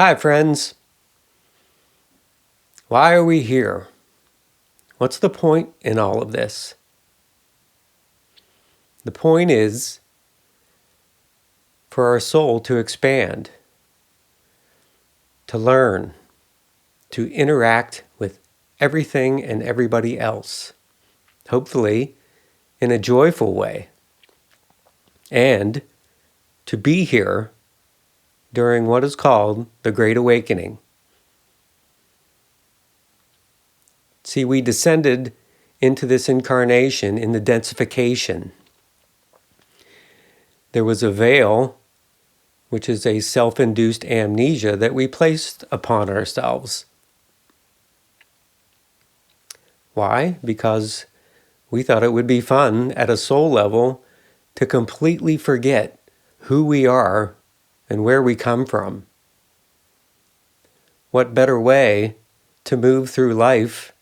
Hi, friends. Why are we here? What's the point in all of this? The point is for our soul to expand, to learn, to interact with everything and everybody else, hopefully in a joyful way, and to be here during what is called the Great Awakening. See, we descended into this incarnation in the densification. There was a veil, which is a self-induced amnesia that we placed upon ourselves. Why? Because we thought it would be fun at a soul level to completely forget who we are and where we come from. What better way to move through life,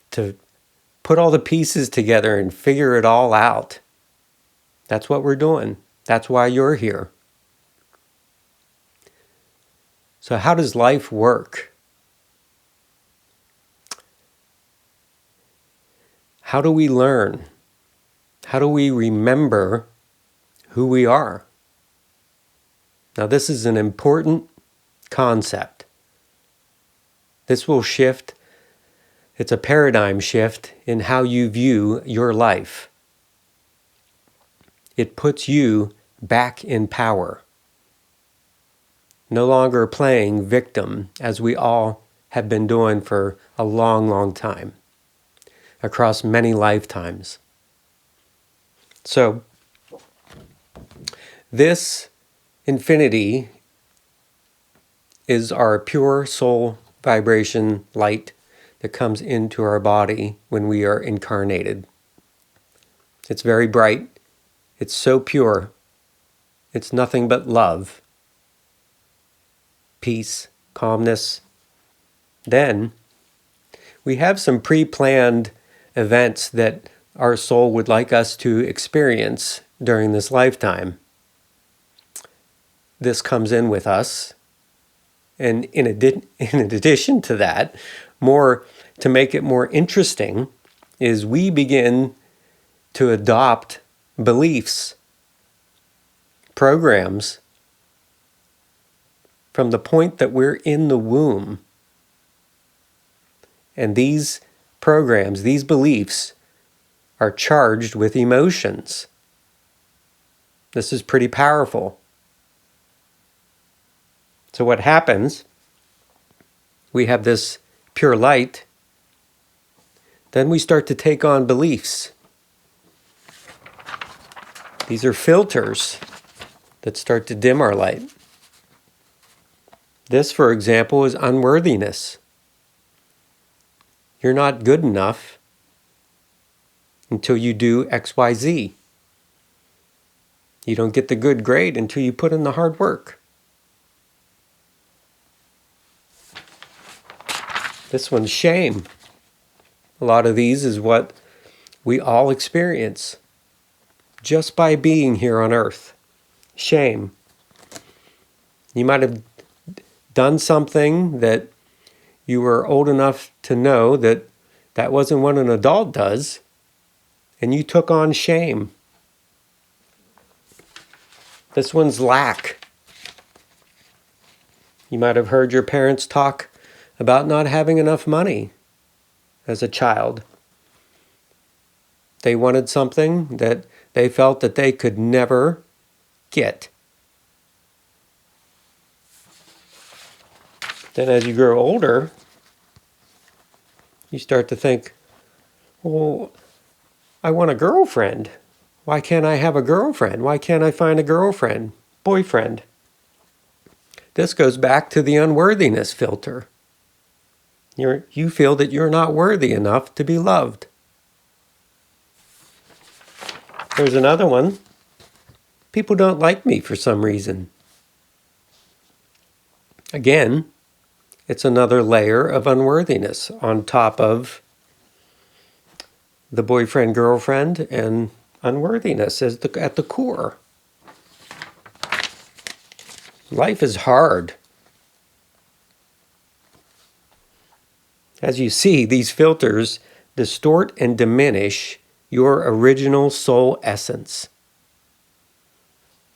to put all the pieces together and figure it all out? That's what we're doing. That's why you're here. So how does life work? How do we learn? How do we remember who we are? Now, this is an important concept. This will shift. It's a paradigm shift in how you view your life. It puts you back in power. No longer playing victim, as we all have been doing for a long, long time, across many lifetimes. So, this infinity is our pure soul vibration light that comes into our body when we are incarnated. It's very bright. It's so pure. It's nothing but love, peace, calmness. Then we have some pre-planned events that our soul would like us to experience during this lifetime. This comes in with us. And in addition to that, more to make it more interesting, is we begin to adopt beliefs, programs from the point that we're in the womb. And these programs, these beliefs, are charged with emotions. This is pretty powerful. So what happens, we have this pure light, then we start to take on beliefs. These are filters that start to dim our light. This, for example, is unworthiness. You're not good enough until you do XYZ. You don't get the good grade until you put in the hard work. This one's shame. A lot of these is what we all experience just by being here on earth. Shame. You might have done something that you were old enough to know that that wasn't what an adult does, and you took on shame. This one's lack. You might have heard your parents talk about not having enough money as a child. They wanted something that they felt that they could never get. Then as you grow older, you start to think, well, I want a girlfriend. Why can't I have a girlfriend? Why can't I find a girlfriend, boyfriend? This goes back to the unworthiness filter. You feel that you're not worthy enough to be loved. There's another one. People don't like me for some reason. Again, it's another layer of unworthiness on top of the boyfriend, girlfriend, and unworthiness at the core. Life is hard. As you see, these filters distort and diminish your original soul essence.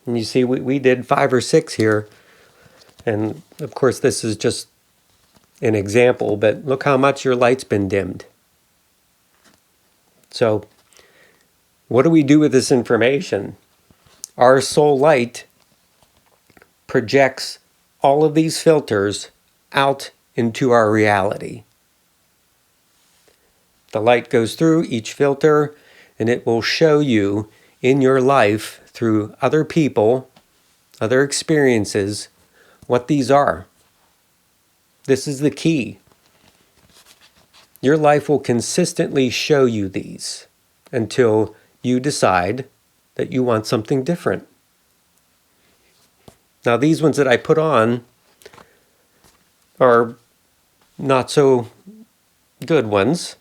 And you see, we did 5 or 6 here. And of course, this is just an example, but look how much your light's been dimmed. So, what do we do with this information? Our soul light projects all of these filters out into our reality. The light goes through each filter, and it will show you in your life through other people, other experiences, what these are. This is the key. Your life will consistently show you these until you decide that you want something different. Now, these ones that I put on are not so good ones,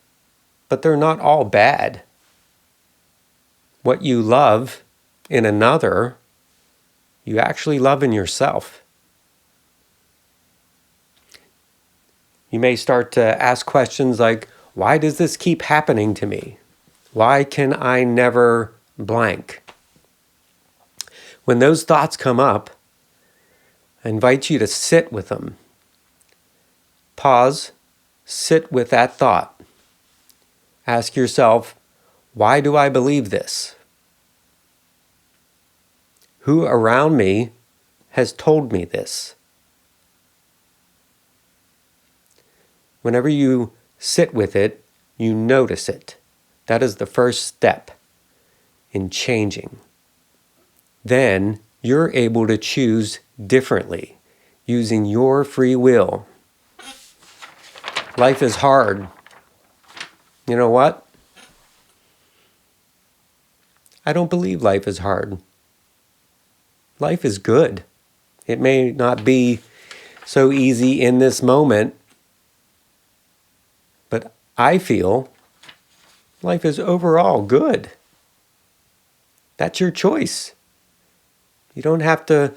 but they're not all bad. What you love in another, you actually love in yourself. You may start to ask questions like, why does this keep happening to me? Why can I never blank? When those thoughts come up, I invite you to sit with them. Pause, sit with that thought. Ask yourself, why do I believe this? Who around me has told me this? Whenever you sit with it, you notice it. That is the first step in changing. Then you're able to choose differently using your free will. Life is hard. You know what? I don't believe life is hard. Life is good. It may not be so easy in this moment, but I feel life is overall good. That's your choice. You don't have to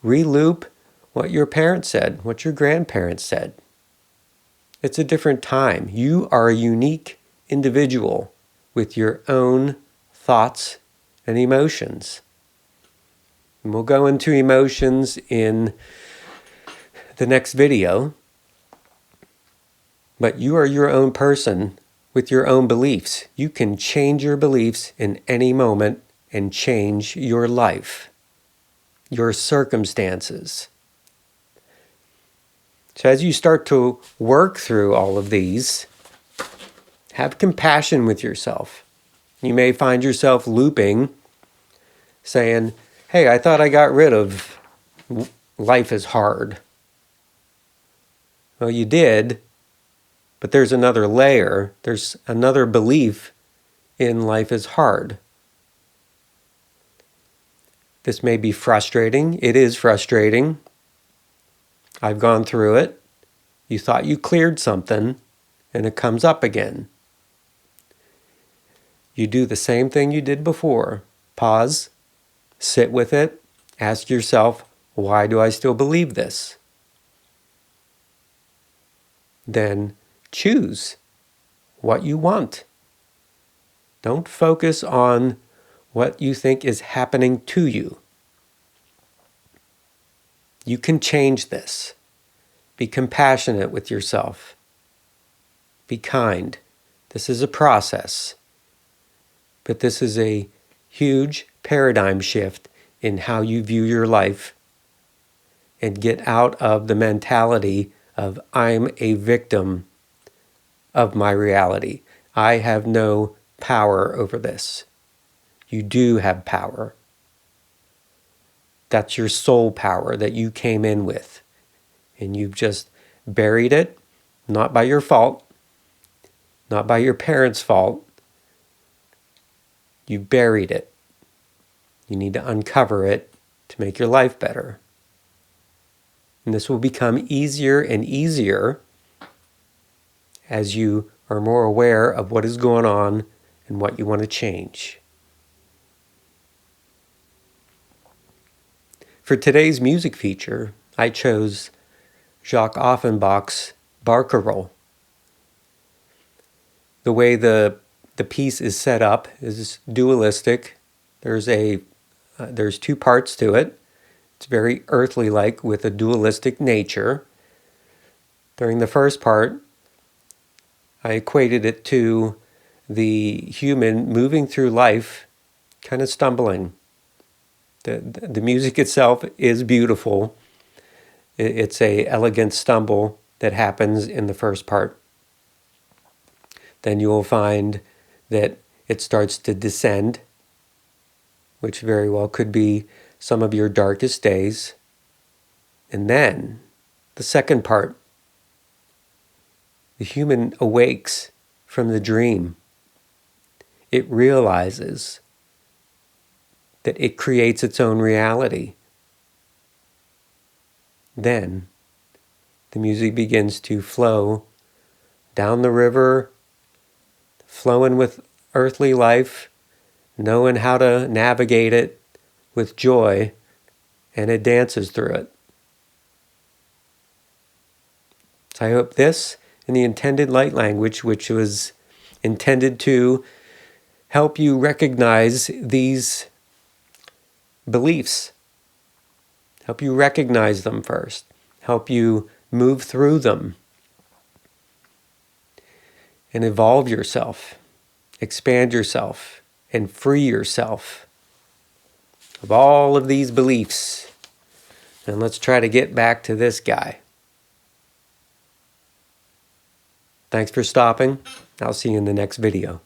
re-loop what your parents said, what your grandparents said. It's a different time. You are a unique individual with your own thoughts and emotions. And we'll go into emotions in the next video. But you are your own person with your own beliefs. You can change your beliefs in any moment and change your life, your circumstances. So as you start to work through all of these, have compassion with yourself. You may find yourself looping, saying, hey, I thought I got rid of life is hard. Well, you did. But there's another layer, there's another belief in life is hard. This may be frustrating. It is frustrating. I've gone through it. You thought you cleared something, and it comes up again. You do the same thing you did before. Pause, sit with it, ask yourself, why do I still believe this? Then choose what you want. Don't focus on what you think is happening to you. You can change this. Be compassionate with yourself. Be kind. This is a process. But this is a huge paradigm shift in how you view your life, and get out of the mentality of I'm a victim of my reality. I have no power over this. You do have power. That's your soul power that you came in with. And you've just buried it, not by your fault, not by your parents' fault. You buried it. You need to uncover it to make your life better. And this will become easier and easier as you are more aware of what is going on and what you want to change. For today's music feature, I chose Jacques Offenbach's Barcarolle. the way the piece is set up is dualistic. There's two parts to it. It's very earthly-like with a dualistic nature. During the first part, I equated it to the human moving through life, kind of stumbling. The music itself is beautiful. It's a elegant stumble that happens in the first part. Then you will find that it starts to descend, which very well could be some of your darkest days. And then the second part, the human awakes from the dream. It realizes that it creates its own reality. Then the music begins to flow down the river, flowing with earthly life, knowing how to navigate it with joy, and it dances through it. So I hope this and the intended light language, which was intended to help you recognize these beliefs, help you recognize them first, help you move through them, and evolve yourself, expand yourself, and free yourself of all of these beliefs. And let's try to get back to this guy. Thanks for stopping. I'll see you in the next video.